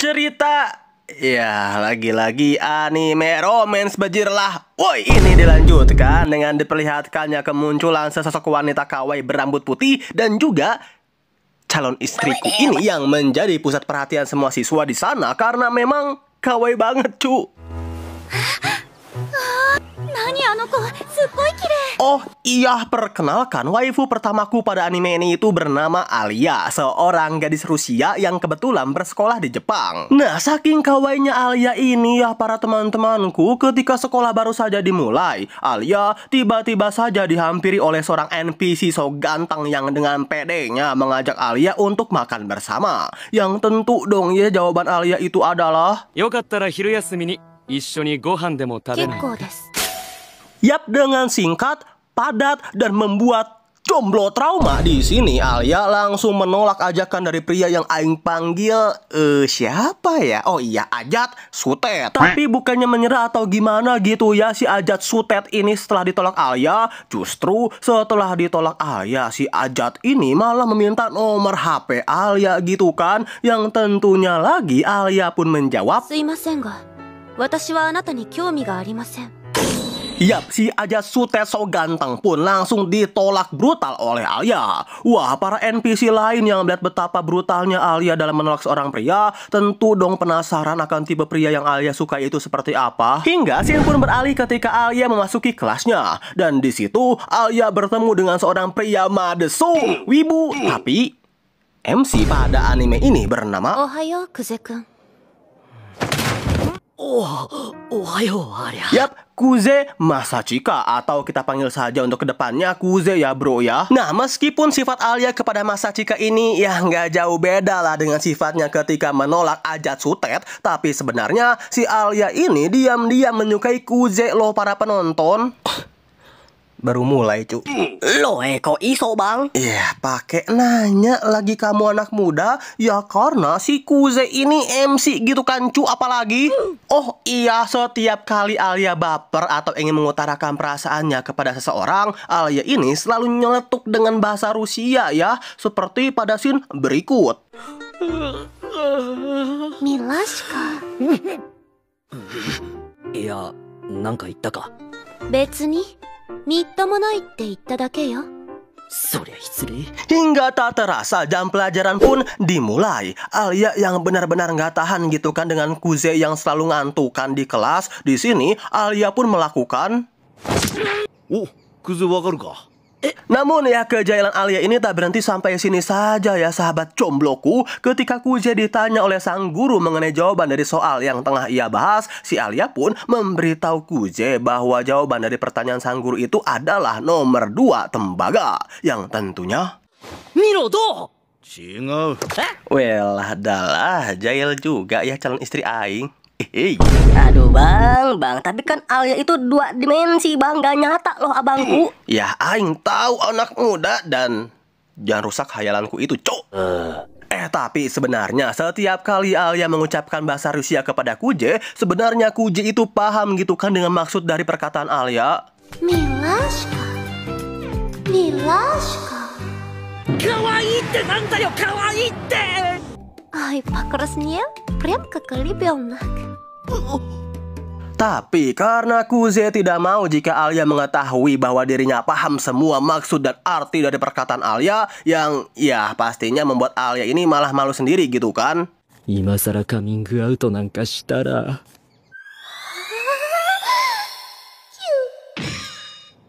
cerita. Ya, lagi-lagi anime romance bajirlah. Woi, ini dilanjutkan dengan diperlihatkannya kemunculan sesosok wanita kawaii berambut putih dan juga calon istriku ini yang menjadi pusat perhatian semua siswa di sana karena memang kawaii banget, cu. Oh iya, perkenalkan, waifu pertamaku pada anime ini itu bernama Alia, seorang gadis Rusia yang kebetulan bersekolah di Jepang. Nah, saking kawainya Alia ini ya para teman-temanku, ketika sekolah baru saja dimulai, Alia tiba-tiba saja dihampiri oleh seorang NPC so ganteng yang dengan pedenya mengajak Alia untuk makan bersama. Yang tentu dong ya jawaban Alia itu adalah, "Yokattara hiruyasumi ni isshouni gohan demo tabenai." Yap, dengan singkat, padat, dan membuat jomblo trauma. Di sini Alia langsung menolak ajakan dari pria yang aing panggil siapa ya? Oh iya, Ajat Sutet. Tapi bukannya menyerah atau gimana gitu ya si Ajat Sutet ini setelah ditolak Alia. Justru setelah ditolak Alia, si Ajat ini malah meminta nomor HP Alia gitu kan. Yang tentunya lagi Alia pun menjawab, Yap, si Ajat Sutet so ganteng pun langsung ditolak brutal oleh Alia. Wah, para NPC lain yang melihat betapa brutalnya Alia dalam menolak seorang pria, tentu dong penasaran akan tipe pria yang Alia suka itu seperti apa. Hingga scene pun beralih ketika Alia memasuki kelasnya. Dan di situ Alia bertemu dengan seorang pria madesu, wibu, tapi MC pada anime ini bernama Ohayo, Kuze-kun. Yap, Kuze Masachika, atau kita panggil saja untuk kedepannya Kuze ya bro ya. Nah, meskipun sifat Alia kepada Masachika ini ya nggak jauh beda lah dengan sifatnya ketika menolak Ajat Sutet, tapi sebenarnya si Alia ini diam-diam menyukai Kuze loh para penonton. Baru mulai cu. Loh kok iso bang? Ya pakai nanya lagi kamu anak muda. Ya karena si Kuze ini MC gitu kan cu, apalagi. Oh iya, setiap kali Alia baper atau ingin mengutarakan perasaannya kepada seseorang, Alia ini selalu nyeletuk dengan bahasa Rusia ya. Seperti pada scene berikut. Milashka. Iya, nanka itta ka? 別にみっともないって言っただけよ。 Hingga tak terasa jam pelajaran pun dimulai. Alia yang benar-benar nggak tahan gitu kan dengan Kuze yang selalu ngantukan di kelas. Di sini Alia pun melakukan. Oh, Kuze wakaru ka? Namun ya kejailan Alia ini tak berhenti sampai sini saja ya sahabat jombloku. Ketika Kuze ditanya oleh sang guru mengenai jawaban dari soal yang tengah ia bahas, si Alia pun memberitahu Kuze bahwa jawaban dari pertanyaan sang guru itu adalah nomor 2 tembaga. Yang tentunya Miro do! Cingau. well, adalah jail juga ya calon istri aing. Aduh bang, tapi kan Alia itu 2 dimensi bang, gak nyata loh abangku. Ya aing tahu anak muda dan jangan rusak hayalanku itu cok. Tapi sebenarnya setiap kali Alia mengucapkan bahasa Rusia kepada Kuze, sebenarnya Kuze itu paham gitu kan dengan maksud dari perkataan Alia. Milashka. Milashka. Kawaii tte nanda yo, kawaii tte! Ай, покраснел? Прям как ребенок. Tapi karena Kuze tidak mau jika Alia mengetahui bahwa dirinya paham semua maksud dan arti dari perkataan Alia, yang ya pastinya membuat Alia ini malah malu sendiri gitu kan. Imasara coming out nanka shitara.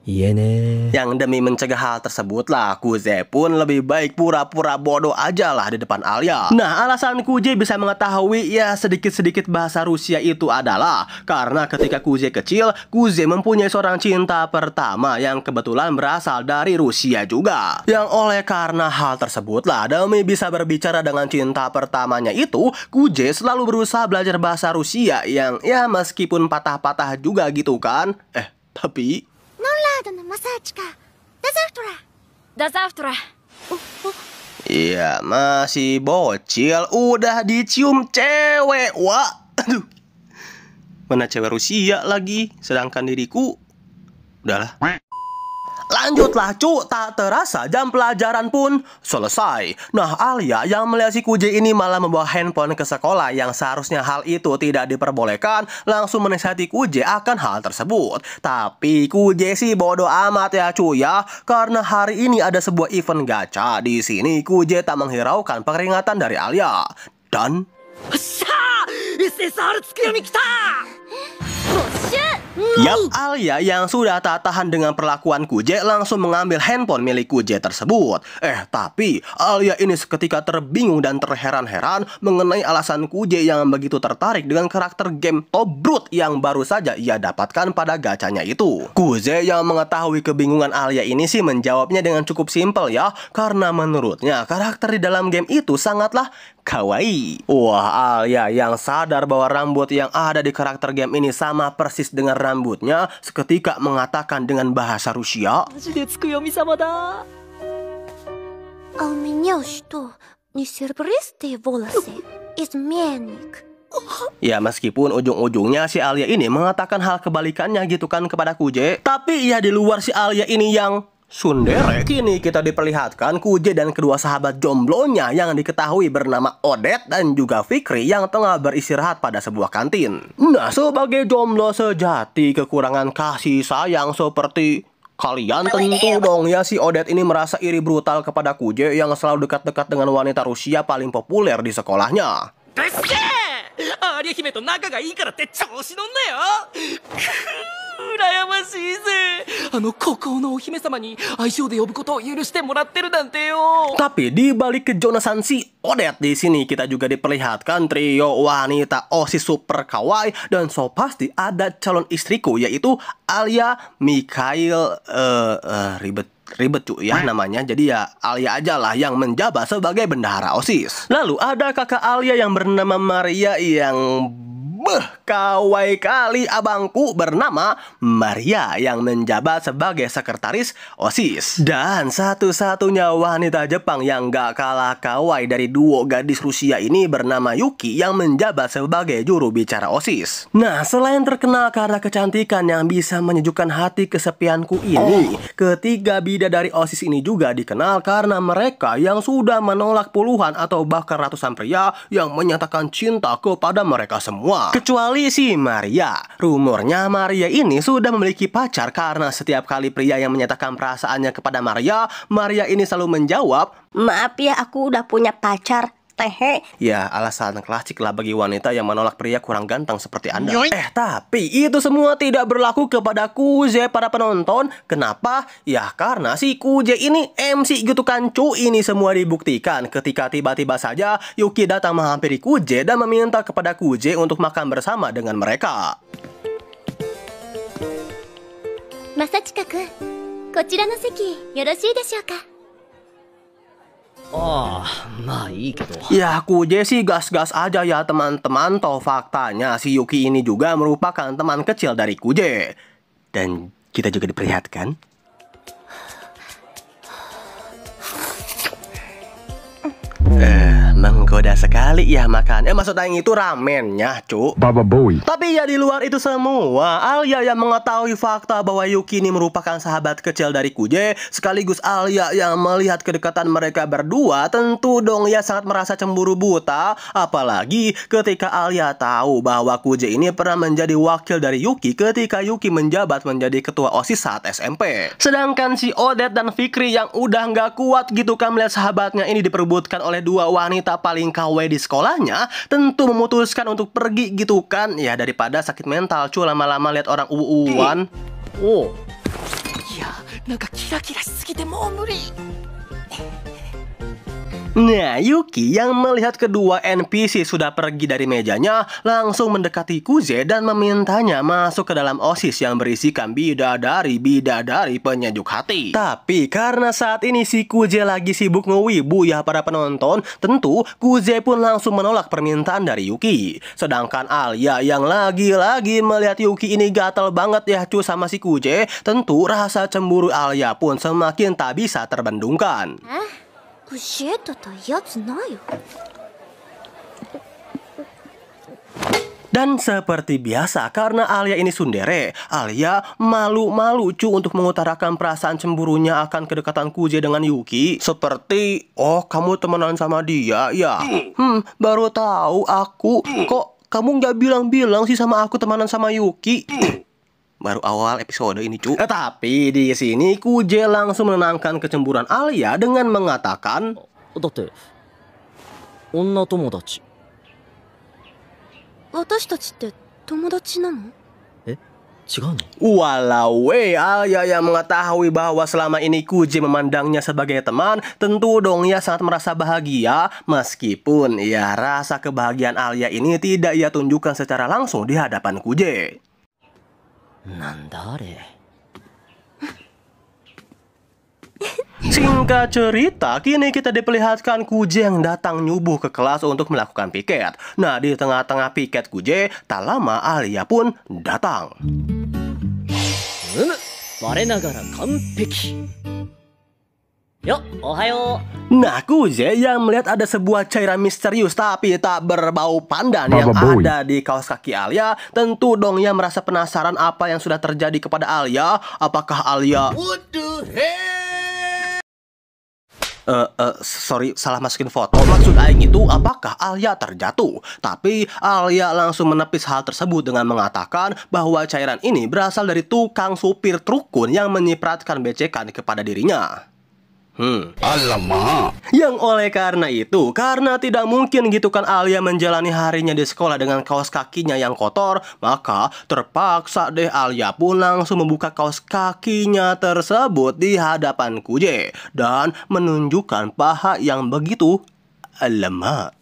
Iya nih. Yang demi mencegah hal tersebut lah, Kuze pun lebih baik pura-pura bodoh aja lah di depan Alia. Nah, alasan Kuze bisa mengetahui ya sedikit-sedikit bahasa Rusia itu adalah karena ketika Kuze kecil, Kuze mempunyai seorang cinta pertama yang kebetulan berasal dari Rusia juga. Yang oleh karena hal tersebut lah, demi bisa berbicara dengan cinta pertamanya itu, Kuze selalu berusaha belajar bahasa Rusia yang ya meskipun patah-patah juga gitu kan. Tapi iya, masih bocil, udah dicium cewek. Wah, aduh. Mana cewek Rusia lagi, sedangkan diriku udahlah. Lanjutlah cu, tak terasa jam pelajaran pun selesai. Nah Alia yang melihat si Kuje ini malah membawa handphone ke sekolah yang seharusnya hal itu tidak diperbolehkan, langsung menasihati Kuje akan hal tersebut. Tapi Kuje sih bodoh amat ya cu ya, karena hari ini ada sebuah event gacha. Di sini Kuje tak menghiraukan peringatan dari Alia. Dan Yap, Alia yang sudah tak tahan dengan perlakuan Kuje langsung mengambil handphone milik Kuje tersebut. Tapi Alia ini seketika terbingung dan terheran-heran mengenai alasan Kuje yang begitu tertarik dengan karakter game Tobrut yang baru saja ia dapatkan pada gacanya itu. Kuje yang mengetahui kebingungan Alia ini sih menjawabnya dengan cukup simpel ya, karena menurutnya karakter di dalam game itu sangatlah kawaii. Wah, Alia yang sadar bahwa rambut yang ada di karakter game ini sama persis dengan rambutnya, seketika mengatakan dengan bahasa Rusia, А у меня что? Не сюрприз ты волосы? Изменник. Ya meskipun ujung-ujungnya si Alia ini mengatakan hal kebalikannya gitu kan kepada Kuje, tapi ya di luar si Alia ini yang sundere, kini kita diperlihatkan Kuje dan kedua sahabat jomblonya yang diketahui bernama Odette dan juga Fikri yang tengah beristirahat pada sebuah kantin. Nah, sebagai jomblo sejati kekurangan kasih sayang seperti kalian tentu dong ya si Odette ini merasa iri brutal kepada Kuje yang selalu dekat-dekat dengan wanita Rusia paling populer di sekolahnya. アリア姫と仲がいいからって調子乗んなよ。羨ましいぜ。孤高のお姫様に愛称で呼ぶことを許してもらってるなんてよ。 Tapi di balik kejonasan si Odette di sini kita juga diperlihatkan trio wanita OSIS super kawaii dan so pasti ada calon istriku yaitu Alia, Mikhail, ribet cuy ya namanya. Jadi ya Alia aja lah yang menjabat sebagai bendahara OSIS. Lalu ada kakak Alia yang bernama Maria yang kawai kali abangku bernama Maria yang menjabat sebagai sekretaris OSIS. Dan satu-satunya wanita Jepang yang gak kalah kawai dari duo gadis Rusia ini bernama Yuki yang menjabat sebagai juru bicara OSIS. Nah, selain terkenal karena kecantikan yang bisa menyejukkan hati kesepianku ini, ketiga bidadari OSIS ini juga dikenal karena mereka yang sudah menolak puluhan atau bahkan ratusan pria yang menyatakan cinta kepada mereka semua. Kecuali si Maria. Rumornya Maria ini sudah memiliki pacar karena setiap kali pria yang menyatakan perasaannya kepada Maria, Maria ini selalu menjawab, "Maaf ya, aku udah punya pacar. Tehe." Ya, alasan klasik lah bagi wanita yang menolak pria kurang ganteng seperti Anda. Tapi itu semua tidak berlaku kepada Kuje para penonton. Kenapa? Ya karena si Kuje ini MC gitu kan cu. Ini semua dibuktikan ketika tiba-tiba saja Yuki datang menghampiri Kuje dan meminta kepada Kuje untuk makan bersama dengan mereka. Masachika-kun, こちらの席よろしいでしょうか? Ya Kuje sih gas-gas aja ya teman-teman. Toh faktanya si Yuki ini juga merupakan teman kecil dari Kuje. Dan kita juga diperlihatkan menggoda sekali ya makan. Maksudnya yang itu ramennya cu. Baba Bowie. Tapi ya di luar itu semua, Alia yang mengetahui fakta bahwa Yuki ini merupakan sahabat kecil dari Kuje, sekaligus Alia yang melihat kedekatan mereka berdua, tentu dong ya sangat merasa cemburu buta. Apalagi ketika Alia tahu bahwa Kuje ini pernah menjadi wakil dari Yuki ketika Yuki menjabat menjadi ketua OSIS saat SMP. Sedangkan si Odette dan Fikri yang udah nggak kuat gitu kan melihat sahabatnya ini diperebutkan oleh dua wanita paling kawaii di sekolahnya, tentu memutuskan untuk pergi gitu kan. Ya daripada sakit mental cu lama-lama lihat orang uwan. Nah, Yuki yang melihat kedua NPC sudah pergi dari mejanya langsung mendekati Kuje dan memintanya masuk ke dalam OSIS yang berisikan bidadari-bidadari penyejuk hati. Tapi karena saat ini si Kuje lagi sibuk ngewibu ya para penonton, tentu Kuje pun langsung menolak permintaan dari Yuki. Sedangkan Alia yang lagi-lagi melihat Yuki ini gatel banget ya cu sama si Kuje, tentu rasa cemburu Alia pun semakin tak bisa terbendungkan. 教えたやつないよ。Dan seperti biasa, karena Alia ini tsundere, Alia malu-malu untuk mengutarakan perasaan cemburunya akan kedekatan Kuje dengan Yuki. Seperti, oh kamu temenan sama dia ya? Baru tahu aku. Kok kamu nggak bilang-bilang sih sama aku temenan sama Yuki? Baru awal episode ini tapi di sini Kuje langsung menenangkan kecemburuan Alia dengan mengatakan, だって女友達。私たちって友達なの？違うの？ walau Alia yang mengetahui bahwa selama ini Kuje memandangnya sebagai teman, tentu dong ia sangat merasa bahagia. Meskipun ya rasa kebahagiaan Alia ini tidak ia tunjukkan secara langsung di hadapan Kuje. なんだあれ。 Singkat cerita, kini kita diperlihatkan Kuje yang datang nyubuh ke kelas untuk melakukan piket. Nah, di tengah-tengah piket Kuje, tak lama Alia pun datang. 我ながら完璧。よ、おはよう。 Nah, Kuje yang melihat ada sebuah cairan misterius tapi tak berbau pandan yang ada di kaos kaki Alia, tentu dong ia merasa penasaran apa yang sudah terjadi kepada Alia. Apakah Alia... sorry, salah masukin foto. Maksud aing itu, apakah Alia terjatuh? Tapi Alia langsung menepis hal tersebut dengan mengatakan bahwa cairan ini berasal dari tukang supir trukun yang menyipratkan becekan kepada dirinya. Alamak. Yang oleh karena itu, karena tidak mungkin gitu kan Alia menjalani harinya di sekolah dengan kaos kakinya yang kotor, maka terpaksa deh Alia pun langsung membuka kaos kakinya tersebut di hadapan Kuje dan menunjukkan paha yang begitu lemah.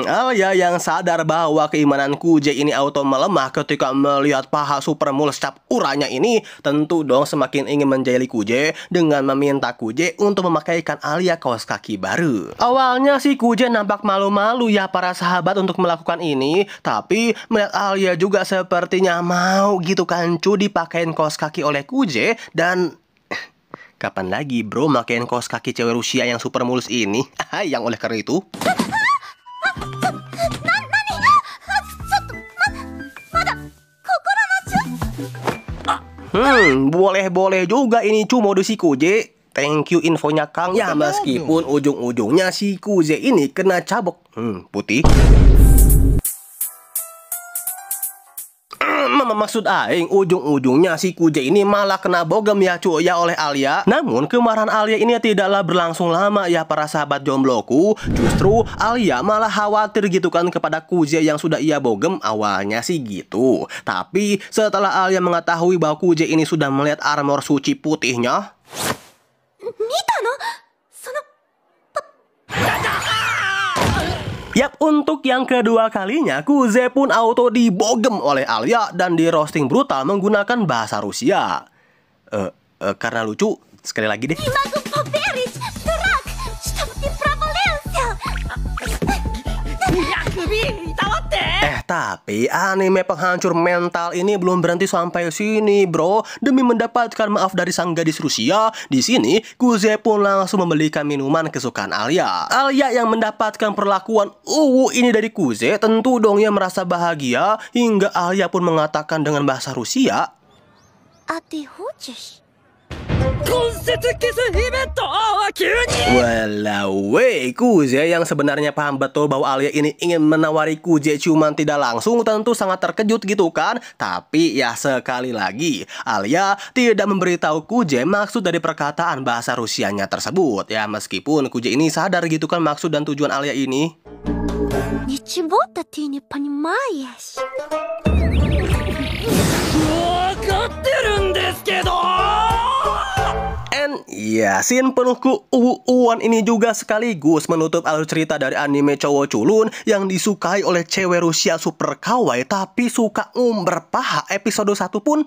Alia yang sadar bahwa keimanan Kuje ini auto melemah ketika melihat paha super mulus cap uranya ini, tentu dong semakin ingin menjahili Kuje dengan meminta Kuje untuk memakaikan Alia kaos kaki baru. Awalnya sih Kuje nampak malu-malu ya para sahabat untuk melakukan ini, tapi melihat Alia juga sepertinya mau gitu kan dipakein kaos kaki oleh Kuje dan... Kapan lagi bro makain kaos kaki cewek Rusia yang super mulus ini? Yang oleh karena itu boleh-boleh juga ini cu mode si Kuje. Thank you infonya Kang. Ya meskipun ujung-ujungnya si Kuje ini kena cabok putih. Maksud aing ujung-ujungnya si Kuje ini malah kena bogem ya cuy ya oleh Alia. Namun kemarahan Alia ini tidaklah berlangsung lama ya para sahabat jombloku. Justru Alia malah khawatir gitu kan kepada Kuje yang sudah ia bogem. Awalnya sih gitu, tapi setelah Alia mengetahui bahwa Kuje ini sudah melihat armor suci putihnya, yap, untuk yang kedua kalinya, Kuje pun auto dibogem oleh Alia dan di roasting brutal menggunakan bahasa Rusia. Karena lucu, sekali lagi deh. Tapi anime penghancur mental ini belum berhenti sampai sini, bro. Demi mendapatkan maaf dari sang gadis Rusia, di sini Kuje pun langsung membelikan minuman kesukaan Alia. Alia yang mendapatkan perlakuan ini dari Kuje, tentu dong ia merasa bahagia hingga Alia pun mengatakan dengan bahasa Rusia, Ati хочешь? walau Kuje yang sebenarnya paham betul bahwa Alia ini ingin menawari Kuje cuman tidak langsung, tentu sangat terkejut gitu kan. Tapi ya sekali lagi Alia tidak memberitahu Kuje maksud dari perkataan bahasa Rusianya tersebut. Ya meskipun Kuje ini sadar gitu kan maksud dan tujuan Alia ini. Ничего-то ты не понимаешь. Ya, scene penuh keuuan ini juga sekaligus menutup alur cerita dari anime cowok culun yang disukai oleh cewek Rusia super kawaii tapi suka ngumber paha. Episode 1 pun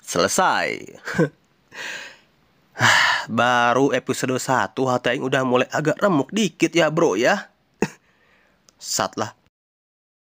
selesai. Baru episode 1 hati yang udah mulai agak remuk dikit ya bro ya. Sat lah.